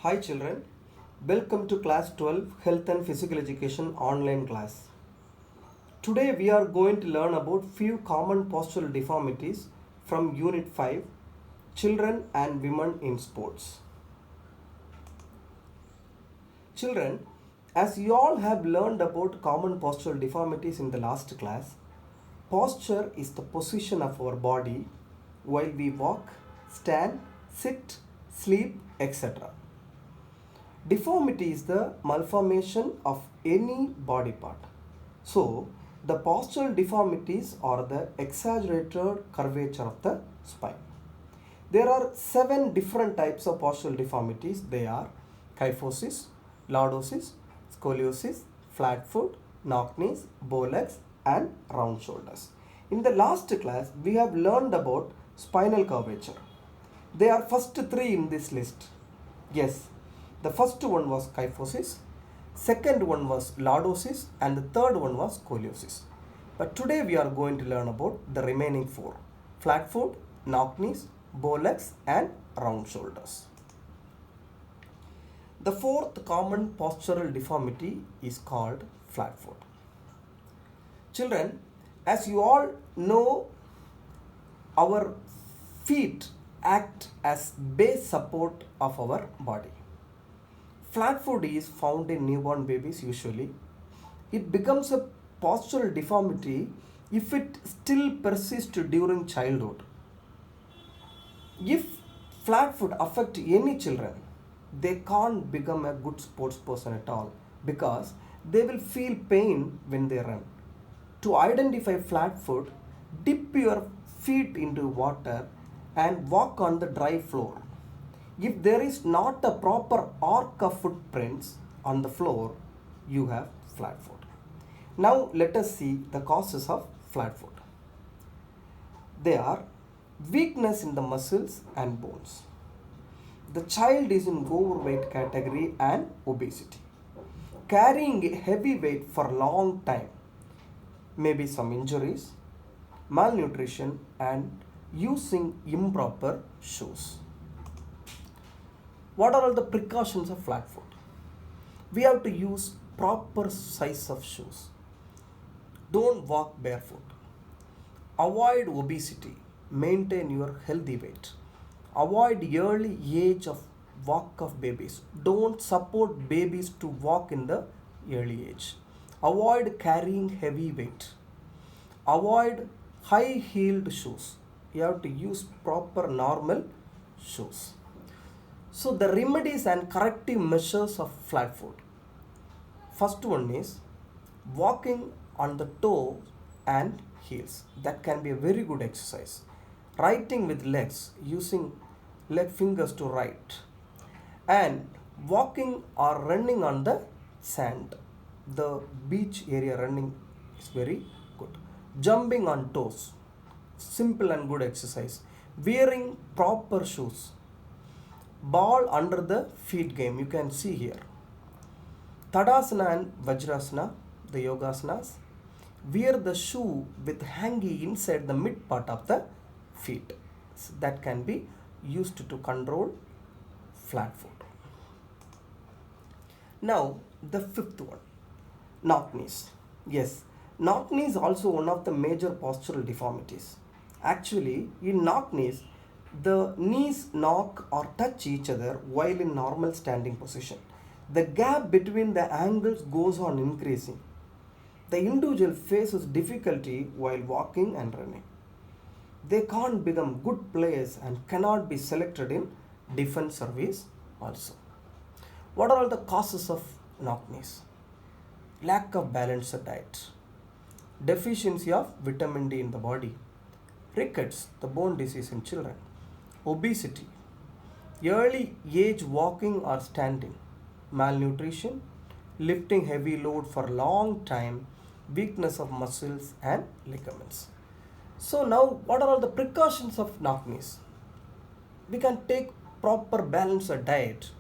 Hi children, welcome to class 12 Health and Physical Education online class. Today we are going to learn about few common postural deformities from unit 5 Children and Women in Sports. Children, as you all have learned about common postural deformities in the last class, posture is the position of our body while we walk, stand, sit, sleep, etc. Deformity is the malformation of any body part. So, the postural deformities are the exaggerated curvature of the spine. There are 7 different types of postural deformities. They are kyphosis, lordosis, scoliosis, flat foot, knock knees, bow legs, and round shoulders. In the last class, we have learned about spinal curvature. There are first 3 in this list. Yes, the first one was kyphosis, second one was lordosis, and the third one was scoliosis. But today we are going to learn about the remaining 4: flat foot, knock knees, bow legs, and round shoulders. The fourth common postural deformity is called flat foot. Children, as you all know, our feet act as base support of our body. Flat foot is found in newborn babies usually. It becomes a postural deformity if it still persists during childhood. If flat foot affect any children, they can't become a good sports person at all because they will feel pain when they run. To identify flat foot, dip your feet into water and walk on the dry floor. If there is not a proper arc of footprints on the floor, you have flat foot. Now let us see the causes of flat foot. They are weakness in the muscles and bones. The child is in overweight category and obesity. Carrying a heavy weight for a long time, maybe some injuries, malnutrition, and using improper shoes. What are all the precautions of flat foot? We have to use proper size of shoes. Don't walk barefoot. Avoid obesity. Maintain your healthy weight. Avoid early age of walk of babies. Don't support babies to walk in the early age. Avoid carrying heavy weight. Avoid high heeled shoes. You have to use proper normal shoes. So the remedies and corrective measures of flat foot. First one is walking on the toes and heels. That can be a very good exercise. Writing with legs, using leg fingers to write. And walking or running on the sand. The beach area running is very good. Jumping on toes. Simple and good exercise. Wearing proper shoes. Ball under the feet game, you can see here. Tadasana and Vajrasana, the yogasanas, wear the shoe with hangy inside the mid part of the feet. So that can be used to control flat foot. Now the fifth one, knock knees. Yes, knock knee is also one of the major postural deformities. Actually, in knock knees, the knees knock or touch each other while in normal standing position. The gap between the angles goes on increasing. The individual faces difficulty while walking and running. They can't become good players and cannot be selected in defense service also. What are all the causes of knock knees? Lack of balanced diet, deficiency of vitamin D in the body, rickets, the bone disease in children, obesity, early age walking or standing, malnutrition, lifting heavy load for a long time, weakness of muscles and ligaments. So now what are all the precautions of knock knees? We can take proper balanced diet.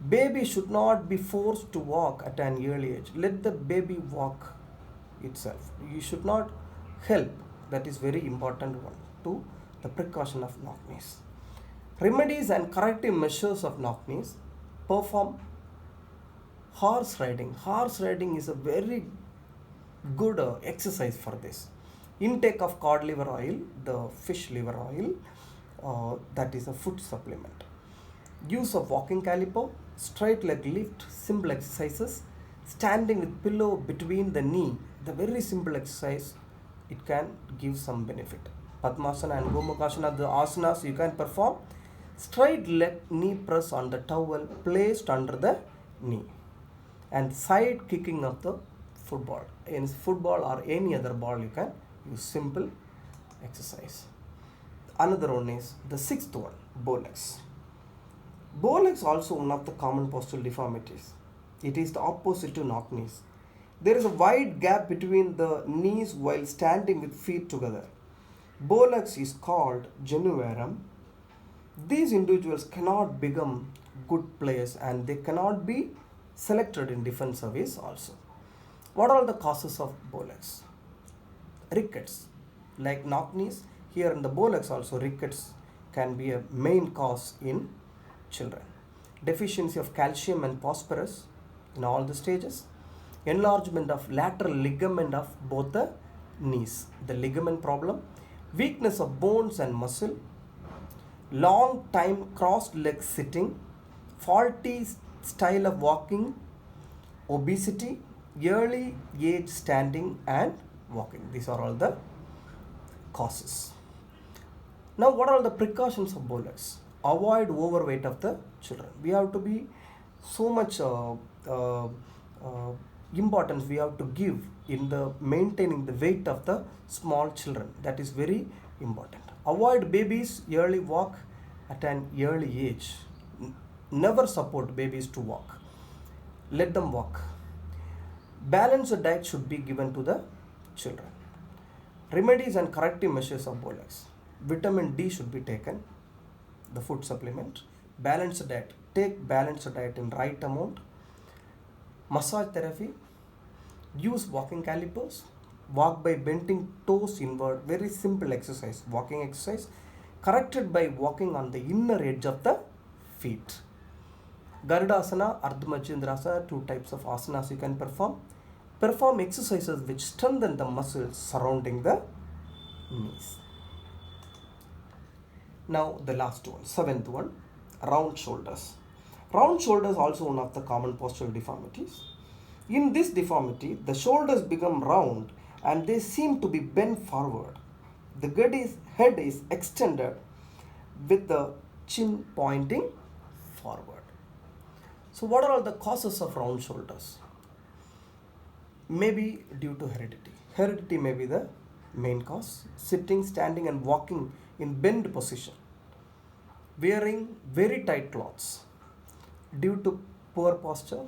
Baby should not be forced to walk at an early age. Let the baby walk itself. You should not help. That is very important one to the precaution of knock knees. Remedies and corrective measures of knock knees. Perform horse riding. Horse riding is a very good exercise for this. Intake of cod liver oil, the fish liver oil, that is a food supplement. Use of walking caliper, straight leg lift, simple exercises, standing with pillow between the knee, the very simple exercise, it can give some benefit. Padmasana and Gomukhasana, the asanas you can perform. Straight leg knee press on the towel placed under the knee. And side kicking of the football. In football or any other ball you can use simple exercise. Another one is the sixth one, bow legs. Bow legs also one of the common postural deformities. It is the opposite to knock knees. There is a wide gap between the knees while standing with feet together. Bow legs is called genuvarum. These individuals cannot become good players and they cannot be selected in defense service also. What are the causes of bow legs? Rickets. Like knock knees, here in the bow legs also rickets can be a main cause in children. Deficiency of calcium and phosphorus in all the stages. Enlargement of lateral ligament of both the knees, the ligament problem. Weakness of bones and muscle. Long time crossed leg sitting. Faulty style of walking. Obesity. Early age standing and walking. These are all the causes. Now what are the precautions of bow legs? Avoid overweight of the children. We have to be so much importance we have to give in the maintaining the weight of the small children. That is very important. Avoid babies early walk at an early age. Never support babies to walk. Let them walk. Balanced diet should be given to the children. Remedies and corrective measures of bow legs. Vitamin D should be taken, the food supplement. Balanced diet. Take balanced diet in right amount. Massage therapy. Use walking calipers. Walk by bending toes inward. Very simple exercise. Walking exercise. Corrected by walking on the inner edge of the feet. Garudasana, Ardha Matsyendrasana, two types of asanas you can perform. Perform exercises which strengthen the muscles surrounding the knees. Now the last one, seventh one, round shoulders. Round shoulders also one of the common postural deformities. In this deformity, the shoulders become round and they seem to be bent forward. The head is extended with the chin pointing forward. So what are all the causes of round shoulders? Maybe due to heredity. Heredity may be the main cause. Sitting, standing and walking in bent position. Wearing very tight clothes. Due to poor posture.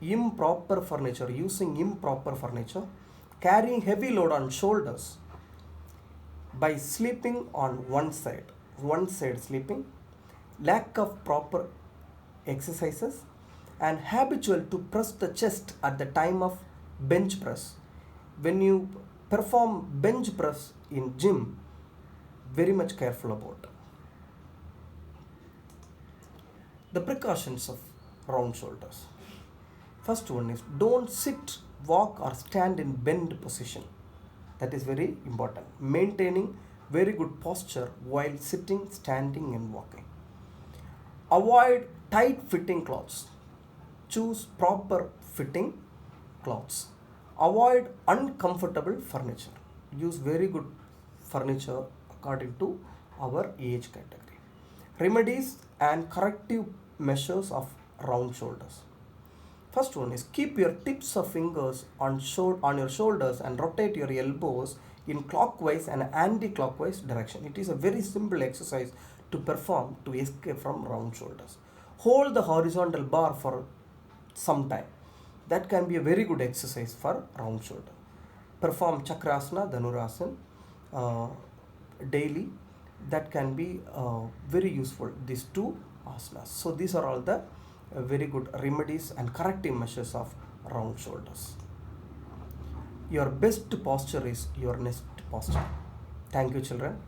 Improper furniture. Using improper furniture. Carrying heavy load on shoulders. By sleeping on one side sleeping. Lack of proper exercises. And habitual to press the chest at the time of bench press. When you perform bench press in gym, very much careful about the precautions of round shoulders. First one is don't sit, walk or stand in bend position. That is very important. Maintaining very good posture while sitting, standing and walking. Avoid tight fitting clothes. Choose proper fitting clothes. Avoid uncomfortable furniture. Use very good furniture according to our age category. Remedies and corrective measures of round shoulders. First one is keep your tips of fingers on your shoulders and rotate your elbows in clockwise and anti-clockwise direction. It is a very simple exercise to perform to escape from round shoulders. Hold the horizontal bar for some time. That can be a very good exercise for round shoulder. Perform Chakrasana, Dhanurasana daily. That can be very useful, these two asanas. So these are all the very good remedies and corrective measures of round shoulders. Your best posture is your next posture. Thank you, children.